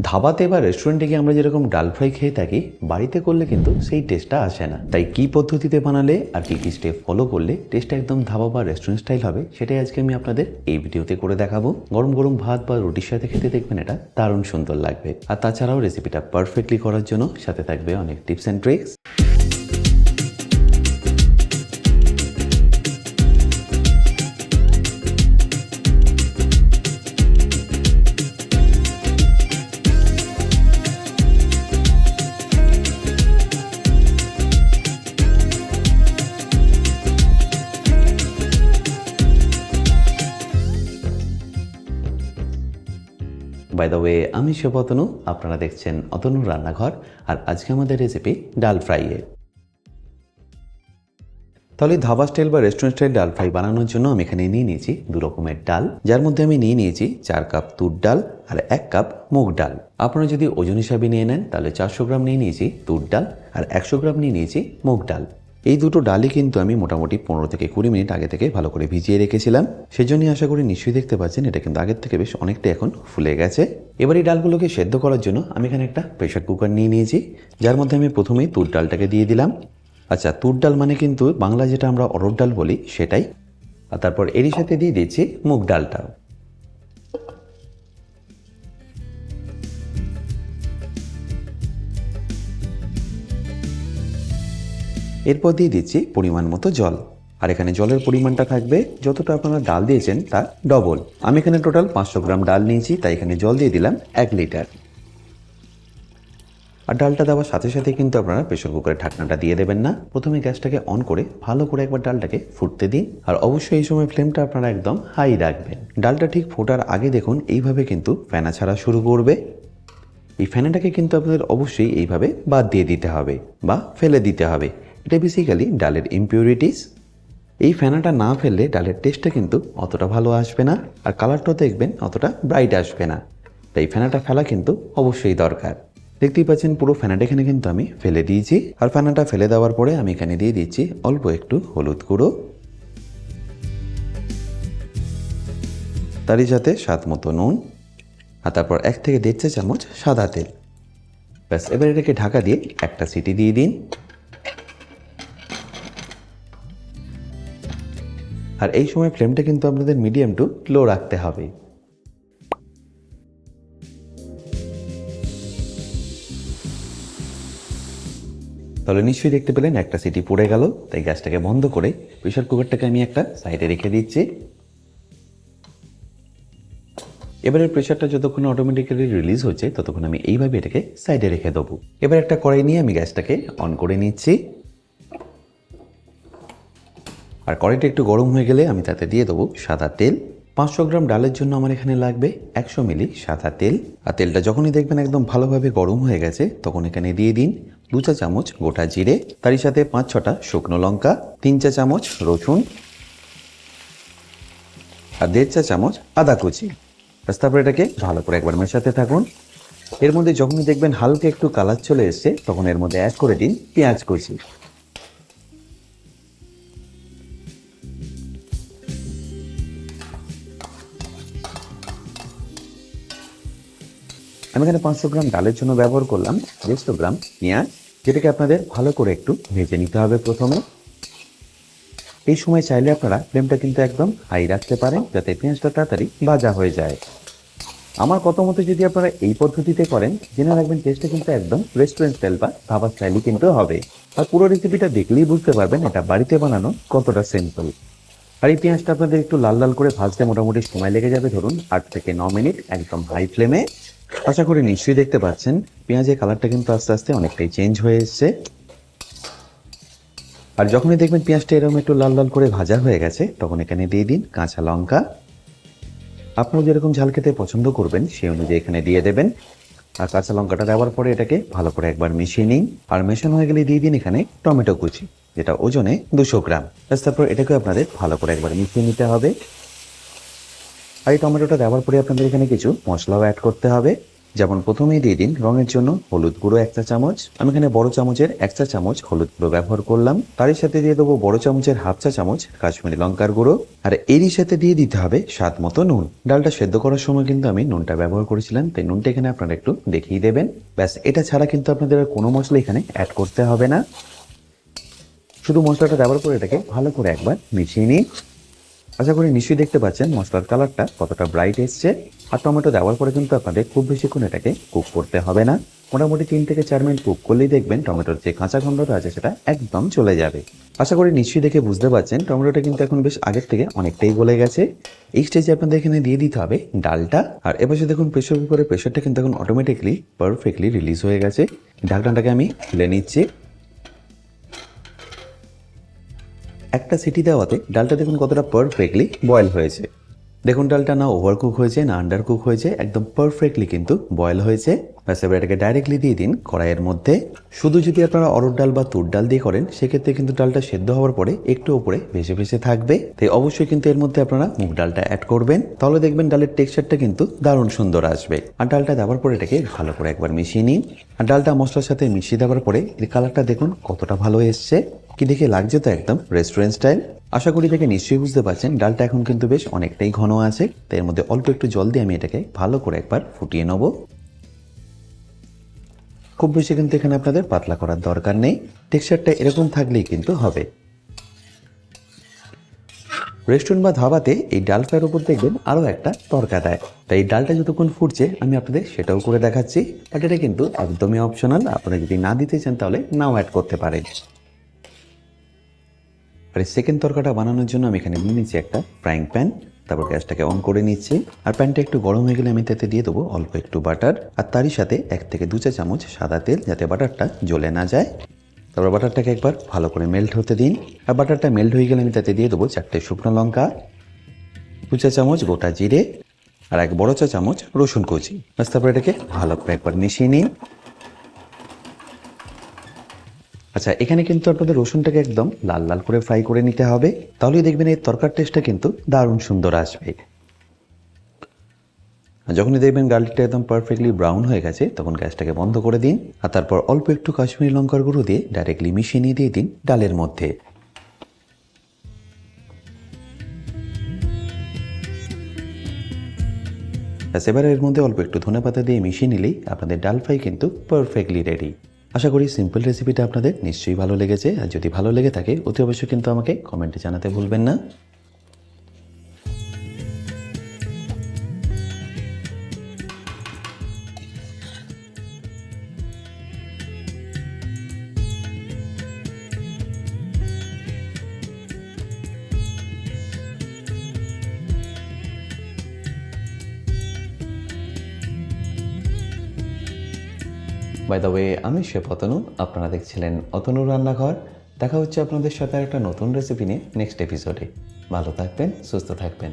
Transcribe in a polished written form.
ধাবাতে বা রেস্টুরেন্টে গিয়ে আমরা যেরকম ডাল ফ্রাই খেয়ে থাকি, বাড়িতে করলে কিন্তু সেই টেস্টটা আসে না। তাই কি পদ্ধতিতে বানালে আর কি স্টেপ ফলো করলে টেস্টটা একদম ধাবা বা রেস্টুরেন্ট স্টাইল হবে, সেটাই আজকে আমি আপনাদের এই ভিডিওতে করে দেখাবো। গরম গরম ভাত বা রুটির সাথে খেতে দেখবেন এটা দারুণ সুন্দর লাগবে। আর তাছাড়াও রেসিপিটা পারফেক্টলি করার জন্য সাথে থাকবে অনেক tips and tricks. By the way, আমি শিব অতনু, আপনারা দেখছেন অতনু রান্নাঘর। আর আজকে আমাদের রেসিপি ডাল ফ্রাইয়ের। তাহলে ধাবা স্টাইল বা রেস্টুরেন্ট স্টাইল ডাল ফ্রাই বানানোর জন্য আমি এখানে নিয়ে নিয়েছি 2 রকমের ডাল, যার মধ্যে আমি নিয়ে নিয়েছি 4 কাপ তুর ডাল আর 1 কাপ মুগ ডাল। আপনারা যদি ওজন হিসাবে নিয়ে নেন তাহলে 400 গ্রাম নিয়ে নিয়েছি তুর ডাল আর 100 গ্রাম নিয়ে নিয়েছি মুগ ডাল। এই দুটো ডালই কিন্তু আমি মোটামুটি 15 থেকে 20 মিনিট আগে থেকে ভালো করে ভিজিয়ে রেখেছিলাম। সেজন্যই আশা করি নিশ্চয়ই দেখতে পাচ্ছেন এটা কিন্তু আগের থেকে বেশ অনেকটা এখন ফুলে গেছে। এবার এই ডালগুলোকে সেদ্ধ করার জন্য আমি এখানে একটা প্রেশার কুকার নিয়ে নিয়েছি, যার মধ্যে আমি প্রথমেই তুর ডালটাকে দিয়ে দিলাম। আচ্ছা, তুর ডাল মানে কিন্তু বাংলা যেটা আমরা অরহর ডাল বলি সেটাই। আর তারপর এরই সাথে দিয়ে দিচ্ছি মুগ ডালটা। এরপর দিয়ে দিচ্ছি পরিমাণ মতো জল। আর এখানে জলের পরিমাণটা থাকবে যতটা আপনারা ডাল দিয়েছেন তার ডবল। আমি এখানে টোটাল 500 গ্রাম ডাল নিয়েছি, তাই এখানে জল দিয়ে দিলাম 1 লিটার। আর ডালটা দেওয়ার সাথে সাথে কিন্তু আপনারা প্রেশার কুকারের ঢাকনাটা দিয়ে দেবেন না। প্রথমে গ্যাসটাকে অন করে ভালো করে একবার ডালটাকে ফুটতে দিন। আর অবশ্যই এই সময় ফ্লেমটা আপনারা একদম হাই রাখবেন। ডালটা ঠিক ফোটার আগে দেখুন এইভাবে কিন্তু ফেনা ছাড়া শুরু করবে। এই ফেনাটাকে কিন্তু আপনাদের অবশ্যই এইভাবে বাদ দিয়ে দিতে হবে বা ফেলে দিতে হবে। এটা বেসিক্যালি ডালের ইমপিউরিটিস। এই ফেনাটা না ফেললে ডালের টেস্টটা কিন্তু অতটা ভালো আসবে না, আর কালারটাও দেখবেন অতটা ব্রাইট আসবে না। তাই ফেনাটা ফেলা কিন্তু অবশ্যই দরকার। দেখতেই পাচ্ছেন পুরো ফেনাটা এখানে কিন্তু আমি ফেলে দিয়েছি। আর ফেনাটা ফেলে দেওয়ার পরে আমি এখানে দিয়ে দিচ্ছি অল্প একটু হলুদ গুঁড়ো, তারই সাথে স্বাদ মতো নুন, আর তারপর 1 থেকে 1.5 চা চামচ সাদা তেল। ব্যাস, এবার এটাকে ঢাকা দিয়ে একটা সিটি দিয়ে দিন। আর এই সময় ফ্লেমটা কিন্তু আপনাদের মিডিয়াম টু লো রাখতে হবে। তাহলে নিশ্চয়ই দেখতে পেলেন একটা সিটি পড়ে গেল। তাই গ্যাসটাকে বন্ধ করে প্রেশার কুকারটাকে আমি একটা সাইডে রেখে দিচ্ছি। এবারে প্রেশারটা যতক্ষণ অটোমেটিক্যালি রিলিজ হচ্ছে ততক্ষণ আমি এইভাবে এটাকে সাইডে রেখে দেবো। এবার একটা কড়াই নিয়ে আমি গ্যাসটাকে অন করে নিচ্ছি। আর কড়াইটা একটু গরম হয়ে গেলে আমি তাতে দিয়ে দেবো সাদা তেল। 500 গ্রাম ডালের জন্য আমার এখানে লাগবে 100 মিলি সাদা তেল। আর তেলটা যখনই দেখবেন একদম ভালোভাবে গরম হয়ে গেছে তখন এখানে দিয়ে দিন 2 চা চামচ গোটা জিরে, তারই সাথে 5-6টা শুকনো লঙ্কা, 3 চা চামচ রসুন আর 1.5 চা চামচ আদা কুচি। তারপর এটাকে ভালো করে একবার মেশাতে থাকুন। এর মধ্যে যখনই দেখবেন হালকা একটু কালার চলে এসছে তখন এর মধ্যে অ্যাড করে দিন পেঁয়াজ কুচি। আমি এখানে 500 গ্রাম ডালের জন্য ব্যবহার করলাম 150 গ্রাম পেঁয়াজ, যেটাকে আপনাদের ভালো করে একটু ভেজে নিতে হবে প্রথমে। এই সময় চাইলে আপনারা ফ্লেমটা কিন্তু একদম হাই রাখতে পারেন যাতে পেঁয়াজটা তাড়াতাড়ি ভাজা হয়ে যায়। আমার কথা মতো যদি আপনারা এই পদ্ধতিতে করেন জেনে রাখবেন টেস্টটা কিন্তু একদম রেস্টুরেন্ট স্টাইল বা ধাবা স্টাইলই কিন্তু হবে। আর পুরো রেসিপিটা দেখলেই বুঝতে পারবেন এটা বাড়িতে বানানো কতটা সিম্পল। আর এই পেঁয়াজটা আপনাদের একটু লাল লাল করে ভাজতে মোটামুটি সময় লেগে যাবে ধরুন 8 থেকে 9 মিনিট একদম হাই ফ্লেমে। আশা করি নিশ্চয়ই দেখতে পাচ্ছেন পেঁয়াজের কালারটা কিন্তু আস্তে আস্তে অনেকটাই চেঞ্জ হয়ে এসছে। আর যখনই দেখবেন পেঁয়াজটা এরকম একটু লাল লাল করে ভাজা হয়ে গেছে তখন এখানে দিয়ে দিন কাঁচা লঙ্কা। আপনারা যেরকম ঝাল খেতে পছন্দ করবেন সেই অনুযায়ী এখানে দিয়ে দেবেন। আর কাঁচা লঙ্কাটা দেওয়ার পরে এটাকে ভালো করে একবার মিশিয়ে নিন। আর মেশানো হয়ে গেলে দিয়ে দিন এখানে টমেটো কুচি, যেটা ওজনে 200 গ্রাম। তারপর এটাকে আপনাদের ভালো করে একবার মিশিয়ে নিতে হবে। আর এই টমেটোটা দেওয়ার পরে আপনাদের এখানে কিছু মশলাও অ্যাড করতে হবে। যেমন প্রথমেই দিয়ে দিন রঙের জন্য হলুদ গুঁড়ো 1 চা চামচ। আমি এখানে বড় চামচের 1 চা চামচ হলুদ গুঁড়ো ব্যবহার করলাম। তারই সাথে দিয়ে দেবো বড় চামচের 1/2 চা চামচ কাশ্মীরি লঙ্কার গুঁড়ো। আর এরই সাথে দিয়ে দিতে হবে স্বাদ মতো নুন। ডালটা সেদ্ধ করার সময় কিন্তু আমি নুনটা ব্যবহার করেছিলাম, তাই নুনটা এখানে আপনারা একটু দেখিয়ে দেবেন। ব্যাস, এটা ছাড়া কিন্তু আপনাদের আর কোনো মশলা এখানে অ্যাড করতে হবে না। শুধু মশলাটা ব্যবহার করে এটাকে ভালো করে একবার মিশিয়ে নিন। আশা করি নিশ্চয়ই দেখতে পাচ্ছেন মশলার কালারটা কতটা ব্রাইট এসছে। আর টমেটো দেওয়ার পরে কিন্তু আপনাদের খুব বেশিক্ষণ এটাকে কুক করতে হবে না। মোটামুটি 3 থেকে 4 মিনিট কুক করলেই দেখবেন টমেটোর যে কাঁচা গন্ধটা আছে সেটা একদম চলে যাবে। আশা করি নিশ্চয়ই দেখে বুঝতে পারছেন টমেটোটা কিন্তু এখন বেশ আগের থেকে অনেকটাই গলে গেছে। এই স্টেজে আপনাদের এখানে দিয়ে দিতে হবে ডালটা। আর এপাশে দেখুন প্রেশার কুকারের প্রেশারটা কিন্তু এখন অটোমেটিকলি পারফেক্টলি রিলিজ হয়ে গেছে। ঢাকনাটাকে আমি খুলে নিচ্ছি। একটা সিটি দেওয়াতে ডালটা দেখুন কতটা পারফেক্টলি বয়েল হয়েছে। দেখুন ডালটা না ওভার কুক হয়েছে না আন্ডার কুক হয়েছে, একদম পারফেক্টলি কিন্তু বয়েল হয়েছে। ব্যাস, এবার এটাকে ডাইরেক্টলি দিয়ে দিন কড়াইয়ের মধ্যে। শুধু যদি আপনারা অরড় ডাল বা তুর ডাল দিয়ে করেন সেক্ষেত্রে কিন্তু ডালটা সেদ্ধ হওয়ার পরে একটু উপরে ভেসে ভেসে থাকবে। তাই অবশ্যই কিন্তু এর মধ্যে আপনারা মুগ ডালটা অ্যাড করবেন, তাহলে দেখবেন ডালের টেক্সচারটা কিন্তু দারুণ সুন্দর আসবে। আর ডালটা দেওয়ার পরে এটাকে ভালো করে একবার মিশিয়ে নিন। আর ডালটা মশলার সাথে মিশিয়ে দেওয়ার পরে এর কালারটা দেখুন কতটা ভালো এসছে। কি দেখে লাগছে তো একদম রেস্টুরেন্ট স্টাইল। আশা করি দেখে নিশ্চয়ই বুঝতে পারছেন ডালটা এখন কিন্তু বেশ অনেকটাই ঘন আছে। তাই এর মধ্যে অল্প একটু জল দিয়ে আমি এটাকে ভালো করে একবার ফুটিয়ে নেব। খুব বেশি কিন্তু এখানে আপনাদের পাতলা করার দরকার নেই, টেক্সচারটা এরকম থাকলেই কিন্তু হবে। রেস্টুরেন্ট বা ধাবাতে এই ডাল ফ্রাইয়ের উপর দেখবেন আরও একটা তড়কা দেয়। তাই এই ডালটা যতক্ষণ ফুটছে আমি আপনাদের সেটাও করে দেখাচ্ছি। বাট এটা কিন্তু একদমই অপশনাল, আপনারা যদি না দিতে চান তাহলে নাও অ্যাড করতে পারেন। আর এই সেকেন্ড তরকাটা বানানোর জন্য আমি এখানে নিয়ে নিচ্ছি একটা ফ্রাইং প্যান। তারপর গ্যাসটাকে অন করে নিচ্ছি। আর প্যানটা একটু গরম হয়ে গেলে আমি তাতে দিয়ে দেবো অল্প একটু বাটার। আর তারই সাথে 1 থেকে 2 চা চামচ সাদা তেল, যাতে বাটারটা জ্বলে না যায়। তারপর বাটারটাকে একবার ভালো করে মেল্ট হতে দিন। আর বাটারটা মেল্ট হয়ে গেলে আমি তাতে দিয়ে দেবো 4টে শুকনো লঙ্কা, 2 চা চামচ গোটা জিরে আর 1 বড় চা চামচ রসুন কুচি। ব্যাস, তারপর এটাকে ভালো করে একবার মিশিয়ে নিন। আচ্ছা, এখানে কিন্তু আপনাদের রসুনটাকে একদম লাল লাল করে ফ্রাই করে নিতে হবে, তাহলেই দেখবেন এই তরকার টেস্টটা কিন্তু দারুণ সুন্দর আসবে। আর যখনই দেখবেন গার্লিকটা একদম পারফেক্টলি ব্রাউন হয়ে গেছে তখন গ্যাসটাকে বন্ধ করে দিন। আর তারপর অল্প একটু কাশ্মীরি লঙ্কার গুঁড়ো দিয়ে ডাইরেক্টলি মিশিয়ে নিয়ে দিয়ে দিন ডালের মধ্যে। ব্যাস, এবার এর মধ্যে অল্প একটু ধনেপাতা দিয়ে মিশিয়ে নিলেই আপনাদের ডাল ফ্রাই কিন্তু পারফেক্টলি রেডি। আশা করি সিম্পল রেসিপিটা আপনাদের নিশ্চয়ই ভালো লেগেছে। আর যদি ভালো লেগে থাকে অতি অবশ্যই কিন্তু আমাকে কমেন্টে জানাতে ভুলবেন না। বাই দ্য ওয়ে, আমি শেফ অতনু, আপনারা দেখছিলেন অতনুর রান্নাঘর। দেখা হচ্ছে আপনাদের সাথে একটা নতুন রেসিপি নিয়ে নেক্সট এপিসোডে। ভালো থাকবেন, সুস্থ থাকবেন।